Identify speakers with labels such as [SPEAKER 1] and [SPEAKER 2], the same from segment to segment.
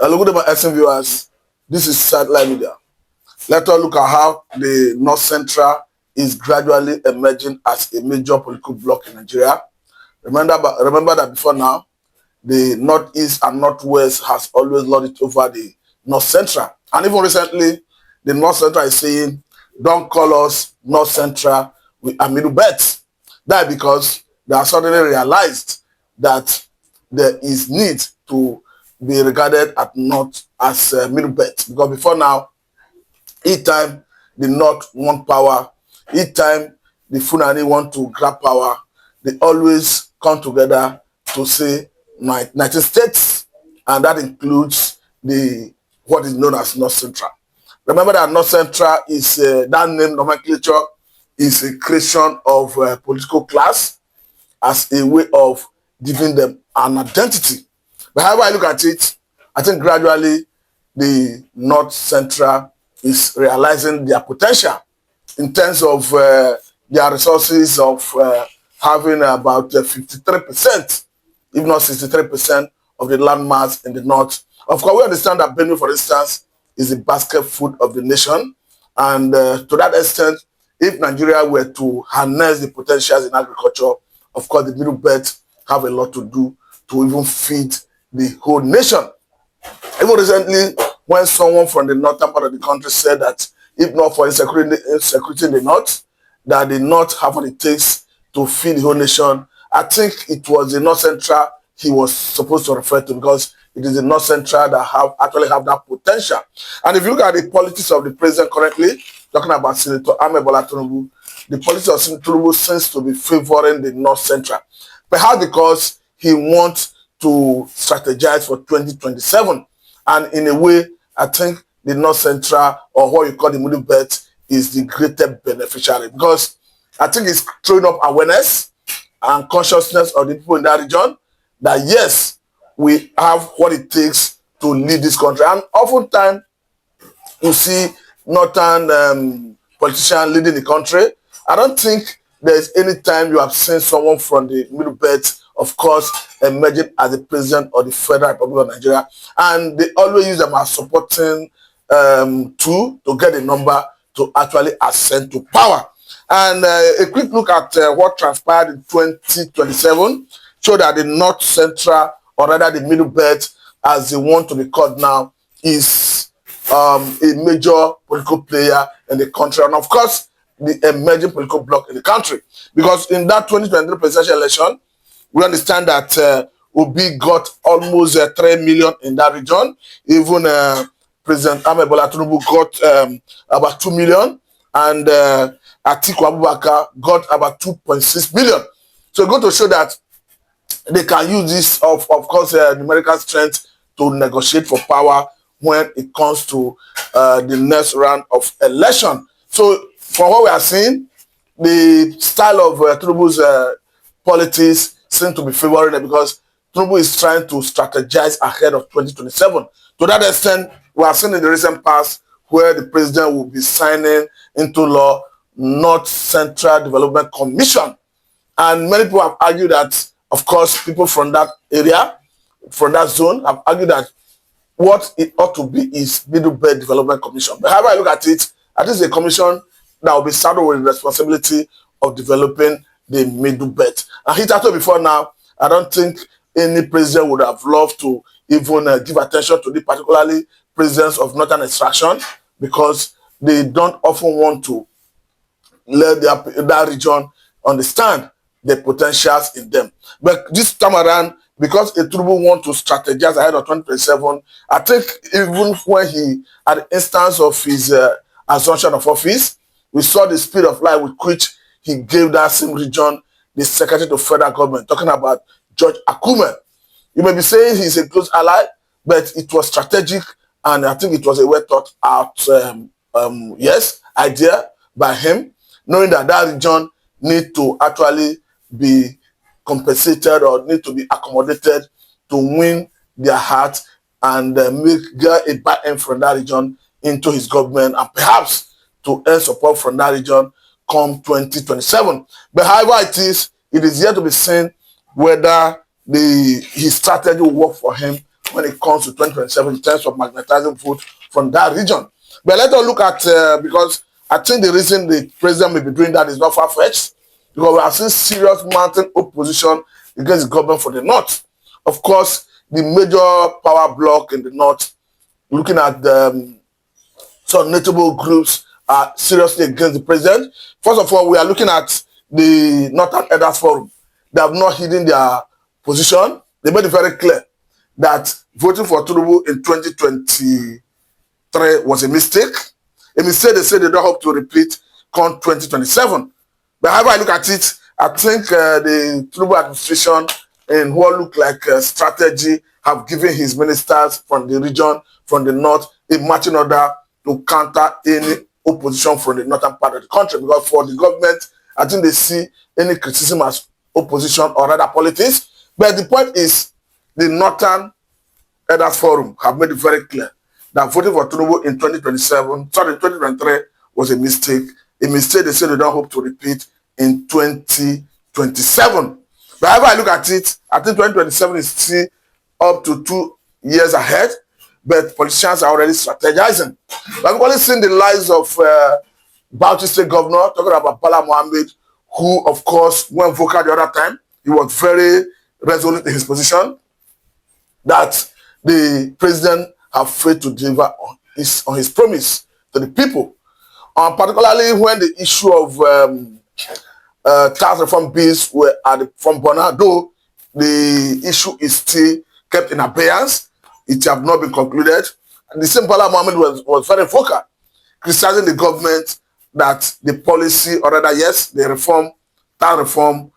[SPEAKER 1] Hello, good evening, SM viewers. This is Satellite Media. Let us look at how the North Central is gradually emerging as a major political bloc in Nigeria. Remember that before now, the Northeast and Northwest has always lorded it over the North Central. And even recently, the North Central is saying, don't call us North Central, we are Middle Belt. That because they have suddenly realized that there is need to be regarded at North as Middle Belt. Because before now, each time the North want power, each time the Fulani want to grab power, they always come together to say 19 states, and that includes the what is known as North Central. Remember that North Central is that name nomenclature is a creation of political class as a way of giving them an identity. But however I look at it, I think gradually the North Central is realizing their potential in terms of their resources of having about 53%, if not 63% of the landmass in the north. Of course, we understand that Benue, for instance, is the basket food of the nation. And to that extent, if Nigeria were to harness the potentials in agriculture, of course, the Middle Belt have a lot to do to even feed the whole nation. Even recently, when someone from the northern part of the country said that if not for insecurity in the north, that the north have what it takes to feed the whole nation, I think it was the North Central he was supposed to refer to, because it is the North Central that actually have that potential. And if you look at the politics of the president currently, talking about Senator Ahmed Bola Tinubu, the politics of Senator Tinubu seems to be favoring the North Central. Perhaps because he wants to strategize for 2027. And in a way, I think the North Central, or what you call the Middle Belt, is the greatest beneficiary, because I think it's throwing up awareness and consciousness of the people in that region that yes, we have what it takes to lead this country. And oftentimes, you see northern politicians leading the country. I don't think there's any time you have seen someone from the Middle Belt, of course, emerging as the president of the Federal Republic of Nigeria. And they always use them as supporting tool to get a number to actually ascend to power. And a quick look at what transpired in 2027 showed that the North Central, or rather the Middle Belt, as they want to be called now, is a major political player in the country. And of course, the emerging political bloc in the country. Because in that 2023 presidential election, we understand that Obi got almost 3 million in that region. Even President Ahmed Bola Tinubu got about 2 million. And Atiku Abubakar got about 2.6 million. So it's going to show that they can use this, of course, numerical strength to negotiate for power when it comes to the next round of election. So from what we are seeing, the style of Tinubu's politics seem to be favoring it, because Tinubu is trying to strategize ahead of 2027. To that extent, we have seen in the recent past where the president will be signing into law North Central Development Commission. And many people have argued that, of course, people from that area, from that zone, have argued that what it ought to be is Middle Belt Development Commission. But however I look at it, I think it's a commission that will be saddled with the responsibility of developing the Middle Belt. And hitherto before now, I don't think any president would have loved to even give attention to the particularly presidents of northern extraction, because they don't often want to let that region understand the potentials in them. But this time around, because Tinubu want to strategize ahead of 2027, I think even when he, at the instance of his assumption of office, we saw the speed of life with which he gave that same region the secretary to federal government, talking about George Akume. You may be saying he's a close ally, but it was strategic, and I think it was a well thought out idea by him, knowing that that region need to actually be compensated or need to be accommodated to win their heart and get a back end from that region into his government, and perhaps to earn support from that region come 2027. But however it is yet to be seen whether his strategy will work for him when it comes to 2027 in terms of magnetizing vote from that region. But let us look at, because I think the reason the president may be doing that is not far-fetched, because we have seen serious mounting opposition against the government for the North. Of course, the major power bloc in the North, looking at some notable groups, are seriously against the president. First of all, we are looking at the Northern Elders Forum. They have not hidden their position. They made it very clear that voting for Tinubu in 2023 was a mistake. A mistake they say they don't hope to repeat come 2027. But however I look at it, I think the Tinubu administration, in what look like a strategy, have given his ministers from the region, from the North, a marching order to counter any opposition from the northern part of the country. Because for the government, I think they see any criticism as opposition or rather politics. But the point is, the Northern Elders Forum have made it very clear that voting for Tinubu in 2023 was a mistake. A mistake they say they don't hope to repeat in 2027. But however I look at it, I think 2027 is still up to 2 years ahead, but politicians are already strategizing. I've only seen the lives of Bauchi State Governor, talking about Bala Mohammed, who, of course, went vocal the other time. He was very resolute in his position that the president have failed to deliver on his promise to the people. Particularly when the issue of tax reform bills were from Bona, though the issue is still kept in abeyance. It have not been concluded. And the same Bala Mohammed was very vocal, criticizing the government that the policy, or rather, yes, the reform, tax reform,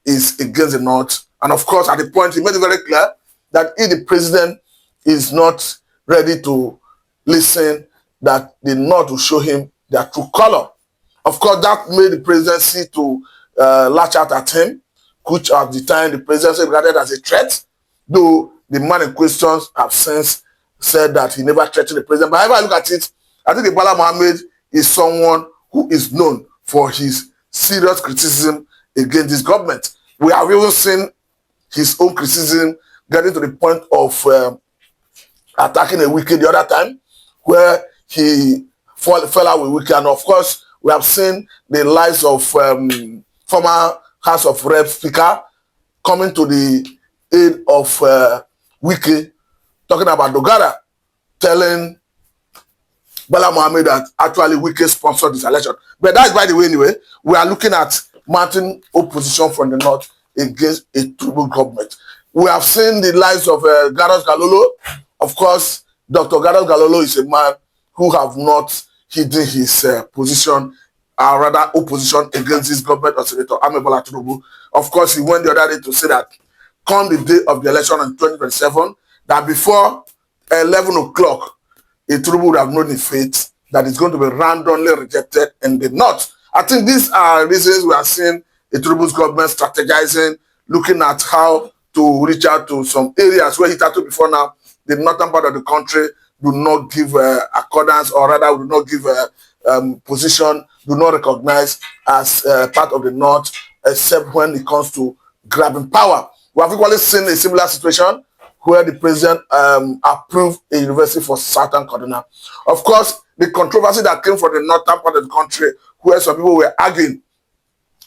[SPEAKER 1] is against the North. And of course, at the point, he made it very clear that if the president is not ready to listen, that the North will show him their true color. Of course, that made the presidency to latch out at him, which at the time the presidency regarded as a threat, though the man in question have since said that he never threatened the president. But however I look at it, I think the Bala Mohammed is someone who is known for his serious criticism against this government. We have even seen his own criticism getting to the point of attacking a wiki the other time, where he fell out with Wiki. And of course, we have seen the lives of former House of Reps Speaker coming to the aid of Wiki, talking about Dogara, telling Bala Mohammed that actually Wiki sponsored this election. But that's by the way anyway. We are looking at mounting opposition from the North against a Tinubu government. We have seen the lives of Garos Galolo. Of course, Dr. Garos Galolo is a man who have not hidden his position, or rather opposition against this government of Senator Amebola Tinubu. Of course, he went the other day to say that come the day of the election in 2027, that before 11 o'clock, a Tinubu would have known the fate that is going to be randomly rejected in the North. I think these are reasons we are seeing a Tinubu's government strategizing, looking at how to reach out to some areas where hitherto before now, the northern part of the country do not give accordance, or rather do not give position, do not recognize as part of the North, except when it comes to grabbing power. We have equally seen a similar situation where the president approved a university for Southern Kaduna. Of course, the controversy that came from the northern part of the country, where some people were arguing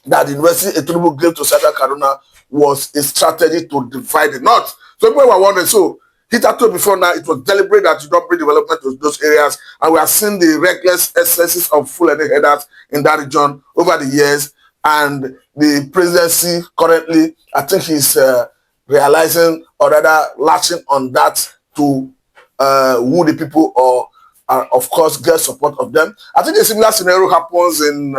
[SPEAKER 1] that the university Tinubu gave to Southern Kaduna was a strategy to divide the North. So people were wondering, so hitherto before now, it was deliberate that you don't bring development to those areas, and we are seeing the reckless excesses of Fulani headers in that region over the years. And the presidency currently, I think he's realizing, or rather latching on that to woo the people, or of course get support of them. I think a similar scenario happens in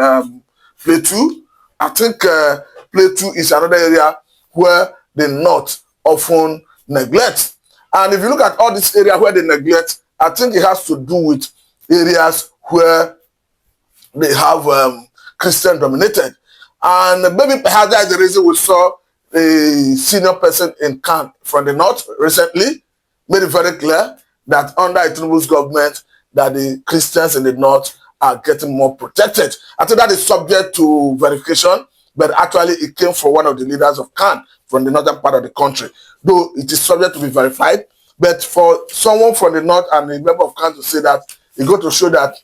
[SPEAKER 1] Plateau. I think Plateau is another area where the North often neglect. And if you look at all this area where they neglect, I think it has to do with areas where they have Christian dominated. And maybe perhaps that's the reason we saw a senior person in Khan from the North recently made it very clear that under Tinubu's government, that the Christians in the North are getting more protected. I think that is subject to verification, but actually it came from one of the leaders of Khan from the northern part of the country. Though it is subject to be verified, But for someone from the north and a member of council to say that, it's going to show that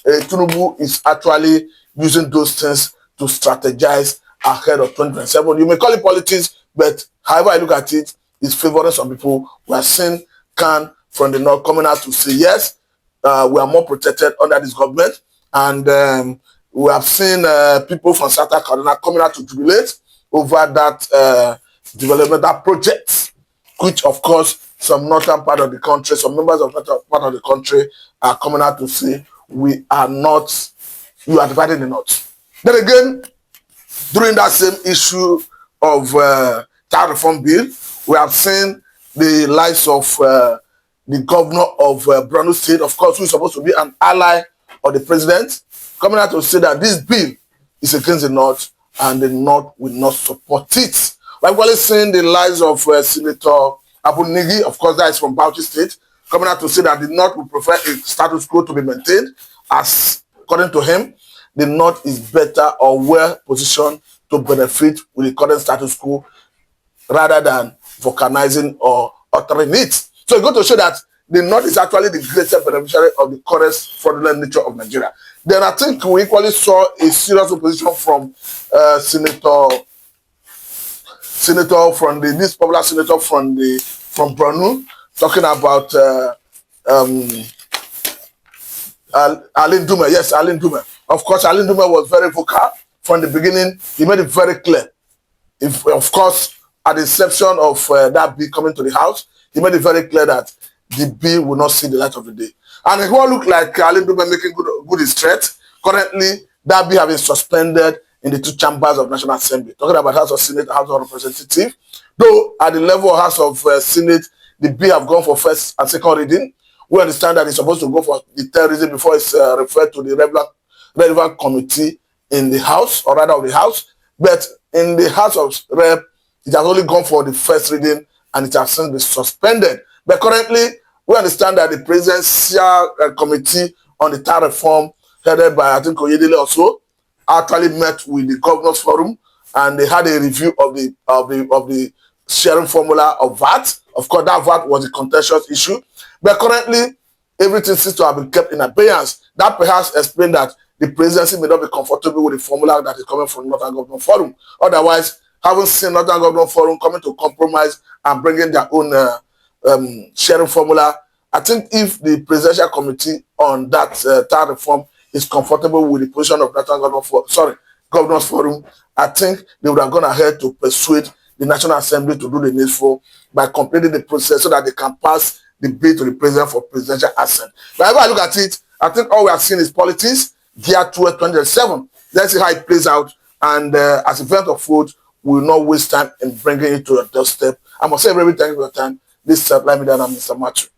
[SPEAKER 1] Tinubu is actually using those things to strategize ahead of 2027. You may call it politics, but however I look at it, it's favoring some people. We are seeing Khan from the north coming out to say, yes, we are more protected under this government. And we have seen people from South Carolina coming out to jubilate over that developmental project, which, of course, some northern part of the country, some members of northern part of the country are coming out to say, we are not, you are dividing the north. Then again, during that same issue of child reform bill, we have seen the likes of the governor of Borno State, of course, who is supposed to be an ally of the president, coming out to say that this bill is against the north and the north will not support it. We've already seen the lies of Senator Abunigi, of course, that is from Bauchi State, coming out to say that the north would prefer a status quo to be maintained, as according to him, the north is better or well positioned to benefit with the current status quo rather than vulcanizing or altering it. So it's going to show that the north is actually the greatest beneficiary of the current fraudulent nature of Nigeria. Then I think we equally saw a serious opposition from Senator from this popular senator from Borno, talking about Alin Dume. Yes, Alin Dume. Of course, Alin Dume was very vocal from the beginning. He made it very clear. Of course, at the inception of that bill coming to the House, he made it very clear that the bill will not see the light of the day. And it won't look like Alin Dume making good his threat. Currently, that bill has been suspended in the two chambers of National Assembly. Talking about House of Senate, House of Representatives. Though at the level of House of Senate, the bill have gone for first and second reading. We understand that it's supposed to go for the third reading before it's referred to the relevant committee in the House, or rather of the House. But in the House of Rep, it has only gone for the first reading and it has since been suspended. But currently, we understand that the Presidential Committee on the Tax Reform, headed by, I think, Oyedele also, actually met with the Governors Forum and they had a review of the sharing formula of VAT. Of course, that VAT was a contentious issue. But currently, everything seems to have been kept in abeyance. That perhaps explains that the presidency may not be comfortable with the formula that is coming from Northern Government Forum. Otherwise, having seen Northern Government Forum coming to compromise and bringing their own sharing formula, I think if the Presidential Committee on that tax reform is comfortable with the position of Governors Forum, I think they would have gone ahead to persuade the National Assembly to do the needful by completing the process so that they can pass the bill to the president for presidential assent. Whenever I look at it, I think all we have seen is politics geared towards 2027. Let's see how it plays out. And as a event of food, we will not waste time in bringing it to a doorstep. I must say, very thank you for your time. This is Satellite Media and I'm Mr. Matthew.